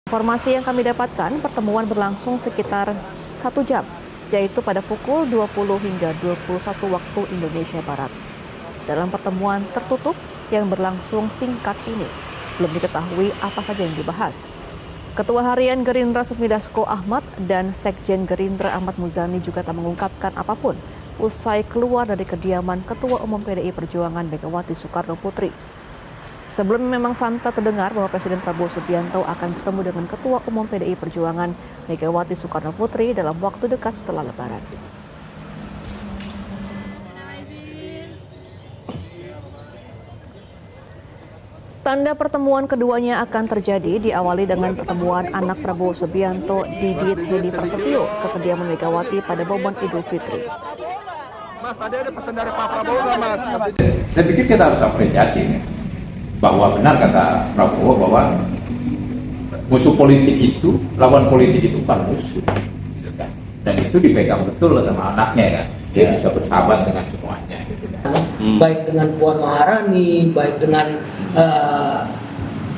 Informasi yang kami dapatkan, pertemuan berlangsung sekitar 1 jam, yaitu pada pukul 20 hingga 21 waktu Indonesia Barat. Dalam pertemuan tertutup yang berlangsung singkat ini, belum diketahui apa saja yang dibahas. Ketua Harian Gerindra Sufmi Dasko Ahmad dan Sekjen Gerindra Ahmad Muzani juga tak mengungkapkan apapun usai keluar dari kediaman Ketua Umum PDI Perjuangan Megawati Soekarno Putri. Sebelumnya memang santer terdengar bahwa Presiden Prabowo Subianto akan bertemu dengan Ketua Umum PDI Perjuangan Megawati Soekarno Putri dalam waktu dekat setelah Lebaran. Tanda pertemuan keduanya akan terjadi diawali dengan pertemuan anak Prabowo Subianto Didit Hedi Prasetyo ke kediaman Megawati pada momen Idul Fitri. Mas, tadi ada pesan dari Pak Prabowo nggak, Mas? Saya pikir kita harus apresiasi nih, bahwa benar kata Prabowo bahwa musuh politik itu, lawan politik itu bukan musuh, gitu kan? Dan itu dipegang betul sama anaknya kan, dia bisa bersahabat dengan semuanya. Gitu kan? Baik dengan Puan Maharani, baik dengan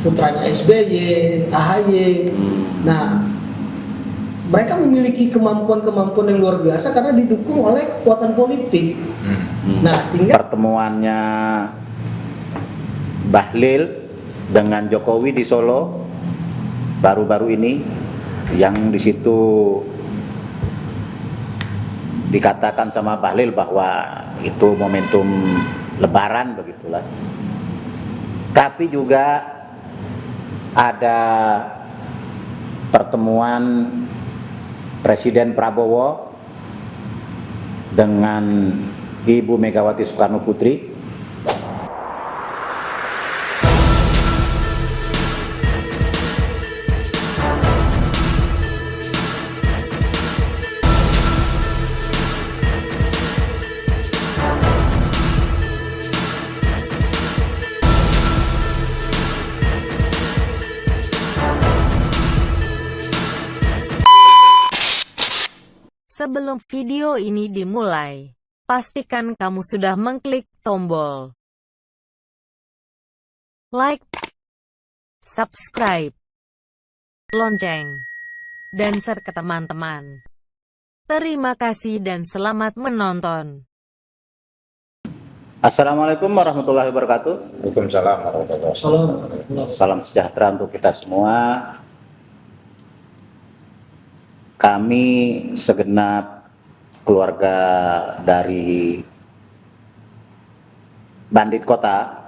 putranya SBY, AHY. Nah, mereka memiliki kemampuan-kemampuan yang luar biasa karena didukung oleh kekuatan politik. Nah, tinggal pertemuannya Bahlil dengan Jokowi di Solo baru-baru ini, yang di situ dikatakan sama Bahlil bahwa itu momentum Lebaran begitulah. Tapi juga ada pertemuan Presiden Prabowo dengan Ibu Megawati Soekarno Putri. Sebelum video ini dimulai, pastikan kamu sudah mengklik tombol like, subscribe, lonceng, dan share ke teman-teman. Terima kasih dan selamat menonton. Assalamualaikum warahmatullahi wabarakatuh. Waalaikumsalam warahmatullahi wabarakatuh. Salam sejahtera untuk kita semua. Kami segenap keluarga dari Bandit Kota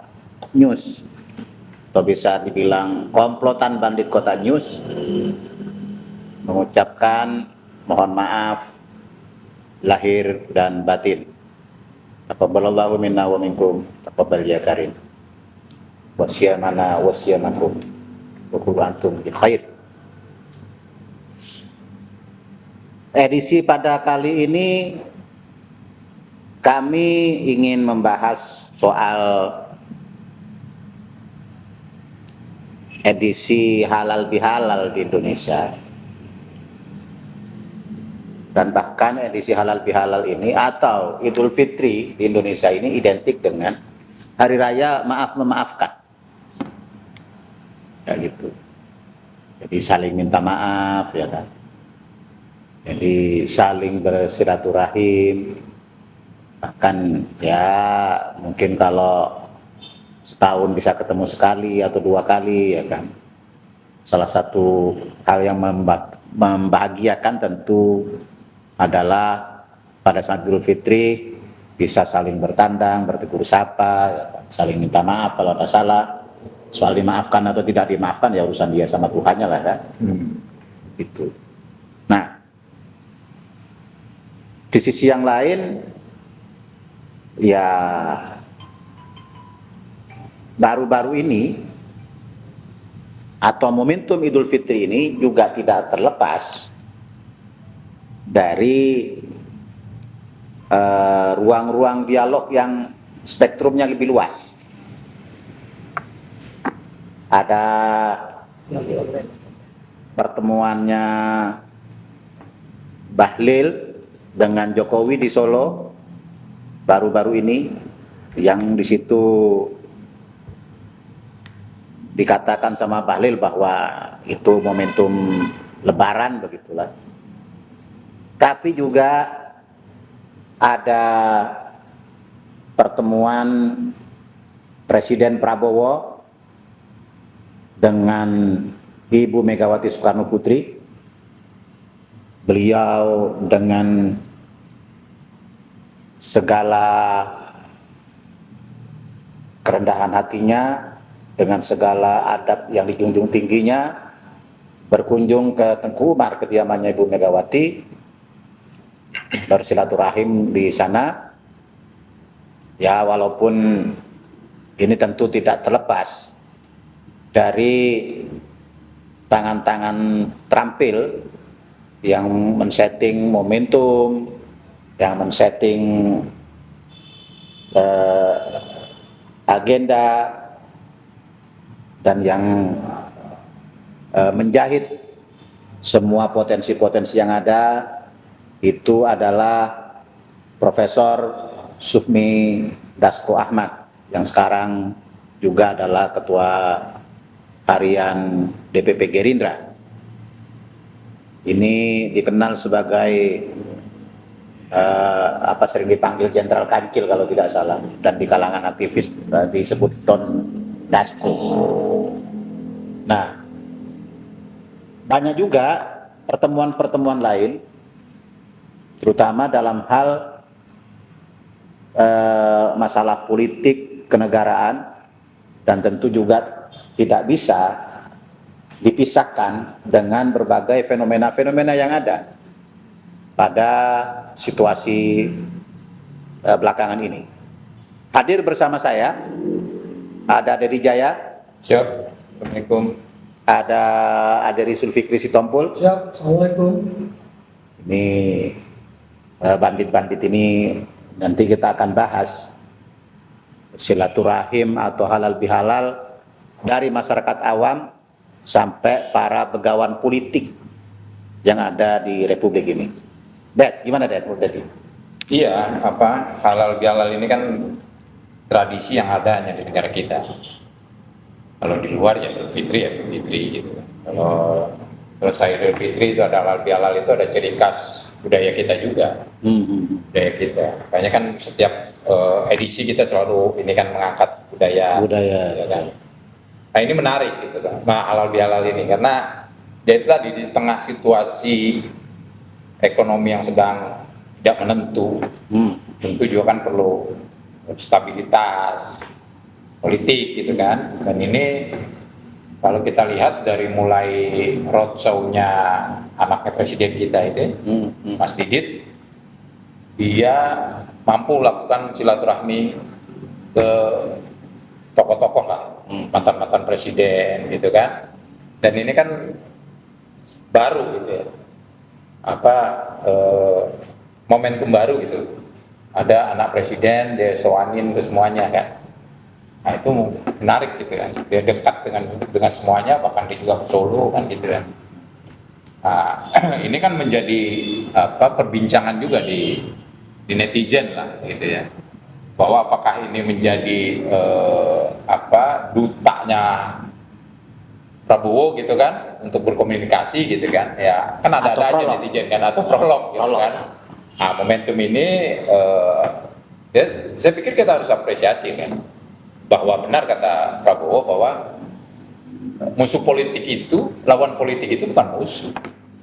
News, atau bisa dibilang komplotan Bandit Kota News, mengucapkan mohon maaf lahir dan batin. Taqabbalallahu minna wa minkum, taqabbal ya karim. Wasyamana wasyamakum wa kullu antum bil khair. Edisi pada kali ini kami ingin membahas soal edisi halal bihalal di Indonesia. Dan bahkan edisi halal bihalal ini atau Idul Fitri di Indonesia ini identik dengan hari raya maaf memaafkan. Ya gitu. Jadi saling minta maaf, ya kan. Jadi saling bersilaturahim, bahkan ya mungkin kalau setahun bisa ketemu sekali atau 2 kali, ya kan. Salah satu hal yang membahagiakan tentu adalah pada saat Idul Fitri bisa saling bertandang, bertegur sapa, ya kan? Saling minta maaf kalau ada salah. Soal dimaafkan atau tidak dimaafkan ya urusan dia sama Tuhannya lah kan. Itu. Nah, di sisi yang lain, ya baru-baru ini atau momentum Idul Fitri ini juga tidak terlepas dari ruang-ruang dialog yang spektrumnya lebih luas. Ada pertemuannya Bahlil dengan Jokowi di Solo baru-baru ini, yang di situ dikatakan sama Bahlil bahwa itu momentum Lebaran begitulah. Tapi juga ada pertemuan Presiden Prabowo dengan Ibu Megawati Soekarno Putri. Beliau dengan segala kerendahan hatinya, dengan segala adab yang dijunjung tingginya, berkunjung ke Tengku Umar, kediamannya Ibu Megawati, bersilaturahim di sana. Ya, walaupun ini tentu tidak terlepas dari tangan-tangan terampil yang men-setting momentum, yang men-setting agenda, dan yang menjahit semua potensi-potensi yang ada, itu adalah Profesor Sufmi Dasko Ahmad yang sekarang juga adalah Ketua Harian DPP Gerindra. Ini dikenal sebagai sering dipanggil Jenderal Kancil kalau tidak salah, dan di kalangan aktivis disebut Don Dasko. Nah, banyak juga pertemuan-pertemuan lain, terutama dalam hal masalah politik kenegaraan, dan tentu juga tidak bisa dipisahkan dengan berbagai fenomena-fenomena yang ada pada situasi belakangan ini. Hadir bersama saya ada Dedi Jaya. Siap. Assalamualaikum. Ada Aderi Sulfikri Sitompul. Siap, Assalamualaikum. Ini bandit-bandit ini nanti kita akan bahas silaturahim atau halal bihalal dari masyarakat awam sampai para begawan politik yang ada di Republik ini. Dad, gimana Dad? Iya, halal bihalal ini kan tradisi yang ada hanya di negara kita. Kalau di luar ya Idul Fitri gitu. Kalau Idul Fitri itu ada halal bihalal, itu ada ciri khas budaya kita juga. Budaya kita. Makanya kan setiap edisi kita selalu ini kan mengangkat budaya. Ya kan? Nah, ini menarik gitu kan. Nah, halal bihalal ini karena jadi tadi di tengah situasi ekonomi yang sedang tidak menentu, tentu juga kan perlu stabilitas politik gitu kan. Dan ini kalau kita lihat dari mulai roadshow-nya anaknya presiden kita itu, Mas Didit, dia mampu lakukan silaturahmi ke tokoh-tokoh lah, mantan-mantan presiden gitu kan. Dan ini kan baru gitu ya, momentum baru gitu. Ada anak presiden, dia soanin ke semuanya kan. Nah itu menarik gitu kan, dia dekat dengan semuanya, bahkan dia juga ke Solo kan gitu kan. Nah, ini kan menjadi perbincangan juga di netizen lah gitu ya, bahwa apakah ini menjadi dutanya Prabowo gitu kan untuk berkomunikasi gitu kan, ya kan ada aja netizen kan, atau prolog gitu kan. Nah momentum ini ya, saya pikir kita harus apresiasi kan, bahwa benar kata Prabowo bahwa musuh politik itu, lawan politik itu bukan musuh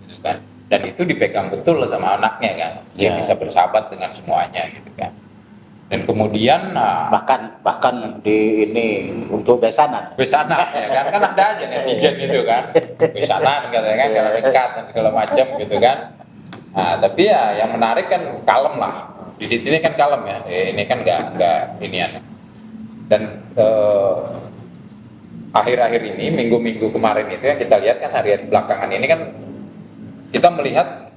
gitu kan, dan itu dipegang betul sama anaknya kan, dia bisa bersahabat dengan semuanya gitu kan. Dan kemudian bahkan di ini untuk besanan ya kan ada aja netizen itu kan, besanan katanya kan, kalau dekat dan segala macam gitu kan. Nah tapi ya yang menarik kan kalem lah, Didit ini kan kalem ya, ini kan nggak inian. Dan akhir-akhir ini, minggu-minggu kemarin itu yang kita lihat kan, hari-hari belakangan ini kan kita melihat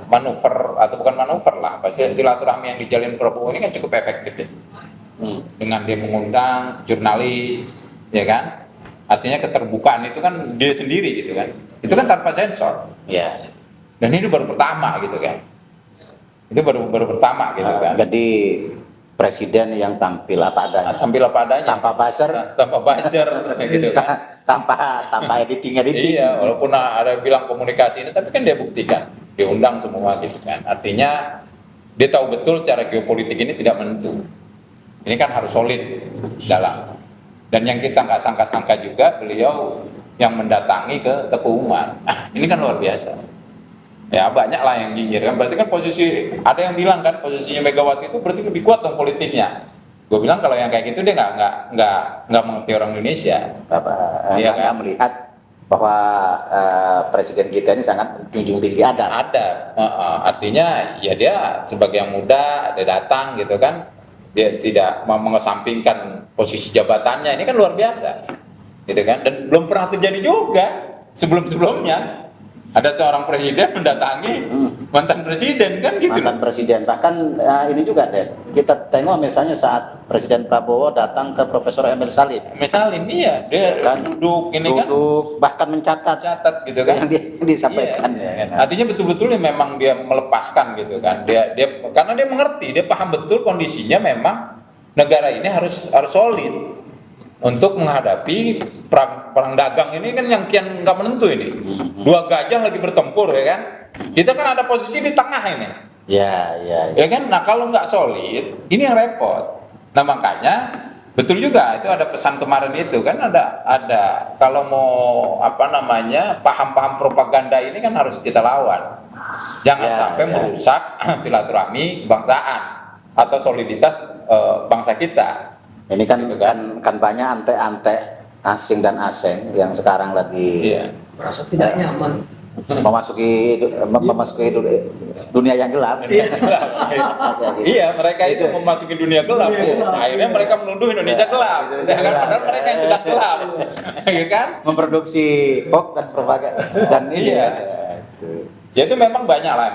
manuver atau bukan manuver lah, silaturahmi yang dijalin Prabowo ini kan cukup efektif ya. Dengan dia mengundang jurnalis, ya kan, artinya keterbukaan itu kan dia sendiri gitu kan, itu kan tanpa sensor. ya. Dan ini baru pertama gitu kan, itu baru pertama gitu kan. Jadi presiden yang tampil apa adanya, tampil apa adanya, tanpa buzzer, tanpa buzzer gitu kan. tanpa editing. Iya, walaupun ada yang bilang komunikasi ini, tapi kan dia buktikan, diundang semua gitu kan. Artinya dia tahu betul cara geopolitik ini tidak menentu. Ini kan harus solid dalam. Dan yang kita nggak sangka-sangka juga, beliau yang mendatangi ke Teguh Umar. Ini kan luar biasa. Ya banyak lah yang nyinyir kan. Berarti kan posisi, ada yang bilang kan posisinya Megawati itu berarti lebih kuat dong politiknya. Gue bilang kalau yang kayak gitu dia nggak mengerti orang Indonesia. Iya kan? Melihat bahwa presiden kita ini sangat junjung tinggi adab. Artinya ya dia sebagai yang muda, dia datang gitu kan, dia tidak mau mengesampingkan posisi jabatannya, ini kan luar biasa, gitu kan? Dan belum pernah terjadi juga sebelum-sebelumnya. Ada seorang presiden mendatangi mantan presiden kan gitu. Mantan presiden, bahkan ini juga deh. Kita tengok misalnya saat Presiden Prabowo datang ke Profesor Emil Salim. Iya, dia kan, duduk bahkan mencatat gitu kan yang disampaikan. Iya. Artinya betul-betul memang dia melepaskan gitu kan. Dia karena dia mengerti, dia paham betul kondisinya memang negara ini harus solid untuk menghadapi perang dagang ini kan yang kian nggak menentu ini. Dua gajah lagi bertempur ya kan. Kita kan ada posisi di tengah ini. Ya kan. Nah kalau nggak solid, ini yang repot. Nah makanya betul juga itu ada pesan kemarin itu kan ada kalau mau paham-paham propaganda ini kan harus kita lawan. Jangan sampai merusak silaturahmi kebangsaan atau soliditas bangsa kita. Ini kan banyak ante-ante asing dan asing yang sekarang lagi merasa tidak nyaman memasuki dunia yang gelap. Iya, mereka itu memasuki dunia gelap. Akhirnya mereka menuduh Indonesia gelap. Padahal mereka yang sedang gelap. Ya kan? Memproduksi hoax dan propaganda dan Ya itu memang banyak lah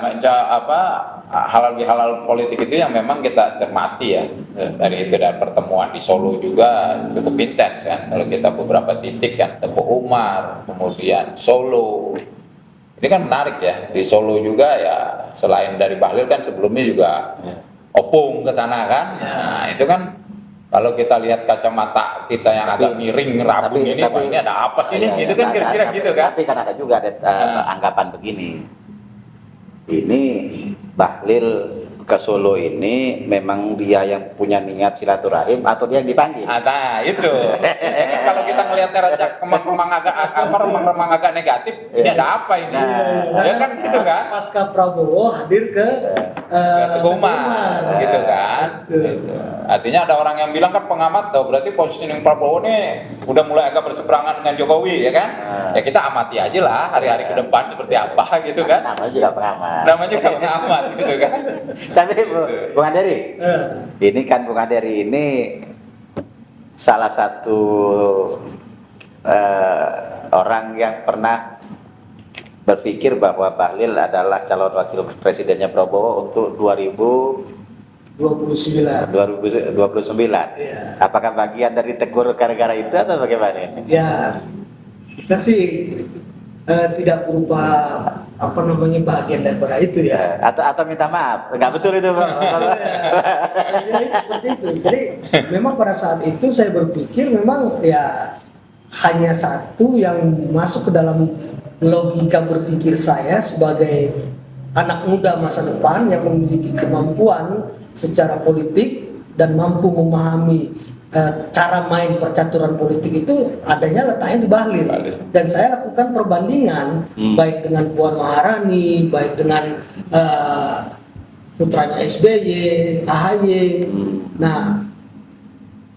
halal politik itu yang memang kita cermati ya. Dari pertemuan di Solo juga cukup intens kan. Kalau kita beberapa titik kan Teguh Umar, kemudian Solo. Ini kan menarik ya, di Solo juga ya selain dari Bahlil kan sebelumnya juga Opung ke sana kan. Nah, itu kan kalau kita lihat kacamata kita yang agak miring rabun ini ada apa sih ini? Itu kan kira-kira gitu kan. Tapi kan ada juga anggapan begini. Ini Bahlil ke Solo ini memang dia yang punya niat silaturahim atau dia yang dipanggil? Nah itu. Kalau kita melihatnya remang-remang agak negatif, ini ada apa ini? Ya kan gitu kan? Pasca Prabowo hadir ke Teguh Umar, gitu kan? Gitu. Artinya ada orang yang bilang kan pengamat, berarti positioning Prabowo nih udah mulai agak berseberangan dengan Jokowi, ya kan? Ya kita amati aja lah hari-hari ke depan seperti apa, gitu kan? Namanya juga pengamat. Namanya juga pengamat, gitu kan? Tapi Bung Anderi, ini kan Bung Anderi ini salah satu orang yang pernah berpikir bahwa Bahlil adalah calon wakil presidennya Prabowo untuk 2029. Ya. Apakah bagian dari tegur gara-gara itu atau bagaimana ini? Ya, kita sih tidak berupa bagian daripada itu ya. Atau minta maaf, nggak betul itu Bang. Seperti itu. Jadi memang pada saat itu saya berpikir memang ya hanya satu yang masuk ke dalam logika berpikir saya sebagai anak muda masa depan yang memiliki kemampuan secara politik dan mampu memahami cara main percaturan politik itu adanya letaknya di Bahlil. Dan saya lakukan perbandingan baik dengan Puan Maharani, baik dengan putranya SBY, AHY. Nah,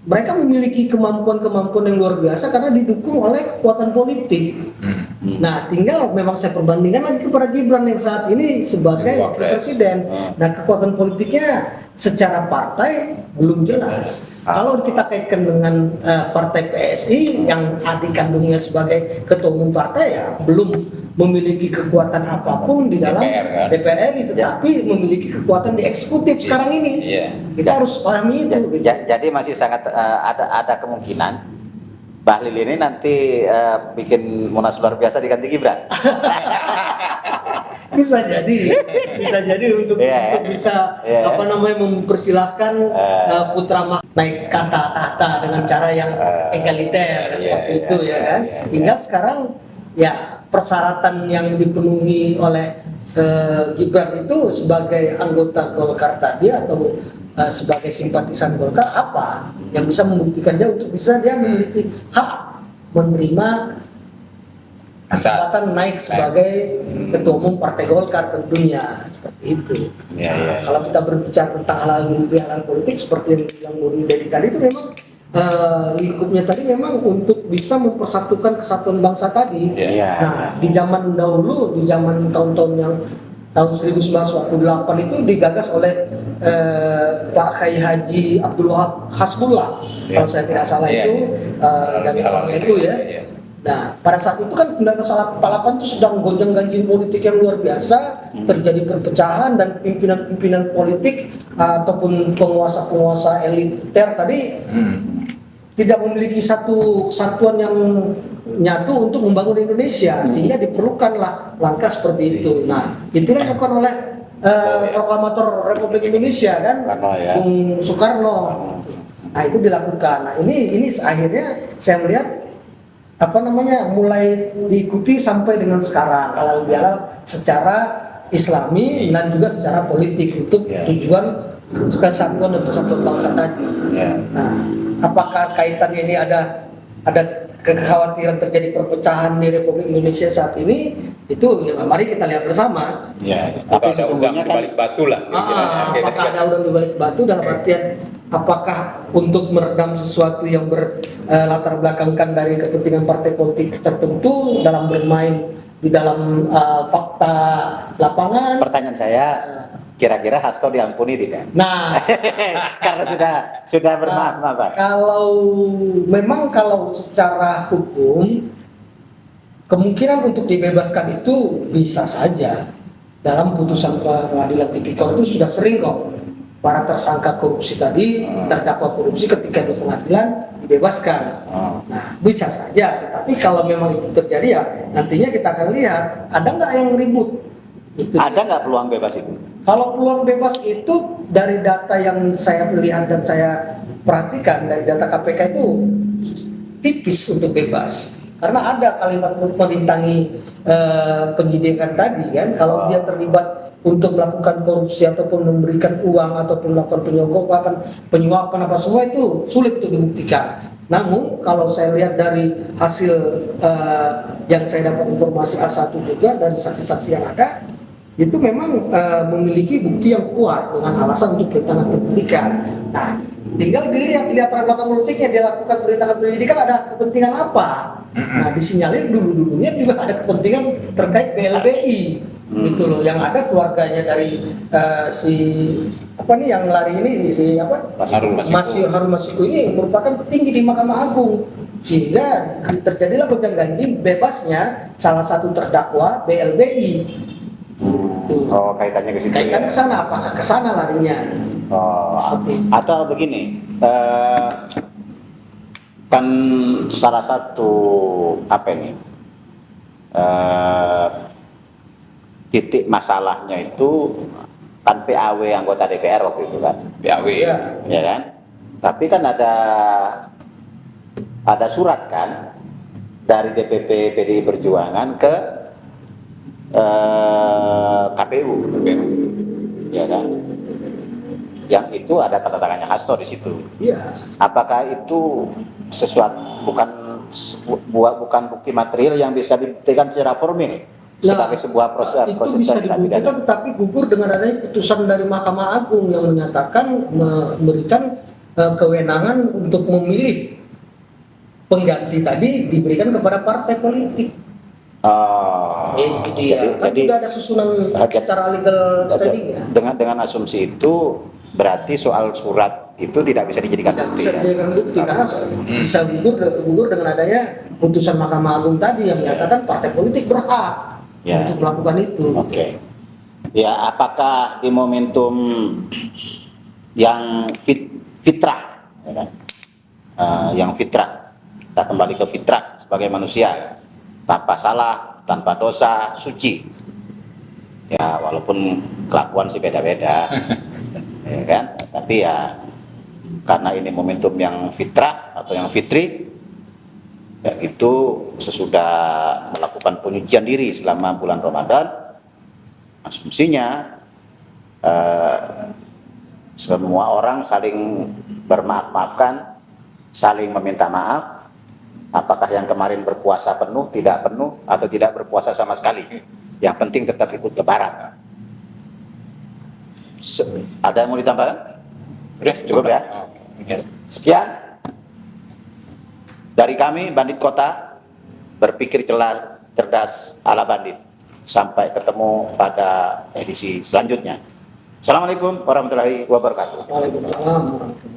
mereka memiliki kemampuan-kemampuan yang luar biasa karena didukung oleh kekuatan politik. Nah, tinggal memang saya perbandingkan lagi kepada Gibran yang saat ini sebagai wakil presiden. Nah, kekuatan politiknya secara partai belum jelas. Kalau kita kaitkan dengan partai PSI yang adik kandungnya sebagai ketua umum partai ya belum memiliki kekuatan apapun di dalam DPR RI, tetapi memiliki kekuatan di eksekutif sekarang ini. Kita harus pahami itu. Jadi masih sangat ada kemungkinan Bahlil ini nanti bikin munas luar biasa diganti Gibran. bisa jadi untuk bisa apa namanya mempersilahkan putra naik kata tahta dengan cara yang egaliter seperti itu ya kan. Tinggal sekarang ya persyaratan yang dipenuhi oleh Gibran itu sebagai anggota Golkar tadi atau sebagai simpatisan Golkar apa yang bisa membuktikan dia untuk bisa dia memiliki hak menerima kesempatan naik sebagai ketua umum Partai Golkar tentunya seperti itu. Kalau kita berbicara tentang hal-hal politik seperti yang bilang Bung Deddy tadi itu memang lingkupnya tadi memang untuk bisa mempersatukan kesatuan bangsa tadi. Nah di zaman dahulu, di zaman tahun-tahun yang tahun 1948 itu digagas oleh Pak Kiai Haji Abdul Wahab Hasbullah kalau saya tidak salah itu dari orang itu ya. Nah, pada saat itu kan 1948 itu sedang gonjang-ganjing politik yang luar biasa, terjadi perpecahan dan pimpinan-pimpinan politik ataupun penguasa-penguasa eliter tadi tidak memiliki satu kesatuan yang nyatu untuk membangun Indonesia, sehingga diperlukanlah langkah seperti itu. Nah, itulah yang dilakukan oleh proklamator Republik Indonesia kan, Bung Soekarno. Nah, itu dilakukan. Nah, ini akhirnya saya melihat apa namanya mulai diikuti sampai dengan sekarang halal bihalal secara Islami dan juga secara politik untuk tujuan kesatuan dan persatuan bangsa tadi. Nah, apakah kaitannya ini ada kekhawatiran terjadi perpecahan di Republik Indonesia saat ini? Itu ya, mari kita lihat bersama. Tapi sesungguhnya kan balik batu lah. Apakah ada udang di balik batu dalam artian apakah untuk meredam sesuatu yang berlatar belakangkan dari kepentingan partai politik tertentu dalam bermain di dalam fakta lapangan? Pertanyaan saya, kira-kira Hasto diampuni tidak? Nah, karena sudah bermaaf, Pak. Kalau secara hukum kemungkinan untuk dibebaskan itu bisa saja. Dalam putusan pengadilan tipikor itu sudah sering kok para tersangka korupsi tadi, terdakwa korupsi ketika di pengadilan dibebaskan. Nah, bisa saja. Tetapi kalau memang itu terjadi ya nantinya kita akan lihat ada nggak yang ribut. Ada nggak peluang bebas itu? Kalau peluang bebas itu dari data yang saya lihat dan saya perhatikan dari data KPK itu tipis untuk bebas. Karena ada kalimat merintangi penyidikan tadi kan, kalau dia terlibat untuk melakukan korupsi ataupun memberikan uang ataupun melakukan penyuapan apa semua itu sulit untuk dibuktikan. Namun kalau saya lihat dari hasil yang saya dapat informasi A1 juga dari saksi-saksi yang ada, itu memang memiliki bukti yang kuat dengan alasan untuk perintangan penyidikan. Nah, tinggal dilihat latar belakang politiknya, dia lakukan perintangan penyidikan ada kepentingan apa. Nah, disinyalir dulunya juga ada kepentingan terkait BLBI. Gitu loh, yang ada keluarganya dari yang lari ini Harun Masiku ini merupakan petinggi di Mahkamah Agung, sehingga terjadilah gonjang-ganjing bebasnya salah satu terdakwa BLBI. Kaitannya ke situ. Kaitan ke sana, apakah ke sana larinya? Atau begini, kan salah satu titik masalahnya itu kan PAW anggota DPR waktu itu kan. PAW ya kan. Tapi kan ada surat kan dari DPP PDI Perjuangan ke KPU, ya kan. Yang itu ada tanda tangannya Hasto di situ. Iya. Apakah itu sesuatu bukan bukti material yang bisa dibuktikan secara formil? Sebagai sebuah proses itu bisa dibuktikan, tetapi gugur dengan adanya putusan dari Mahkamah Agung yang menyatakan memberikan kewenangan untuk memilih pengganti tadi diberikan kepada partai politik. Itu dia. Kan juga ada susunan secara legal standing. Dengan asumsi itu berarti soal surat itu tidak bisa dijadikan bukti. Tidak bisa dijadikan bukti karena bisa gugur dengan adanya putusan Mahkamah Agung tadi yang menyatakan partai politik berhak untuk melakukan itu. Oke. Ya, apakah di momentum yang fitrah, ya kan? Yang fitrah, kita kembali ke fitrah sebagai manusia, tanpa salah, tanpa dosa, suci. Ya walaupun kelakuan sih beda-beda, ya kan? Tapi ya karena ini momentum yang fitrah atau yang fitri, ya itu sesudah melakukan penyucian diri selama bulan Ramadan, asumsinya semua orang saling bermaaf-maafkan, saling meminta maaf. Apakah yang kemarin berpuasa penuh, tidak penuh, atau tidak berpuasa sama sekali. Yang penting tetap ikut lebaran. Ada yang mau ditambahkan? Udah, cukup ya. Sekian dari kami, Bandit Kota, berpikir cerdas ala bandit. Sampai ketemu pada edisi selanjutnya. Assalamualaikum warahmatullahi wabarakatuh. Waalaikumsalam warahmatullahi wabarakatuh.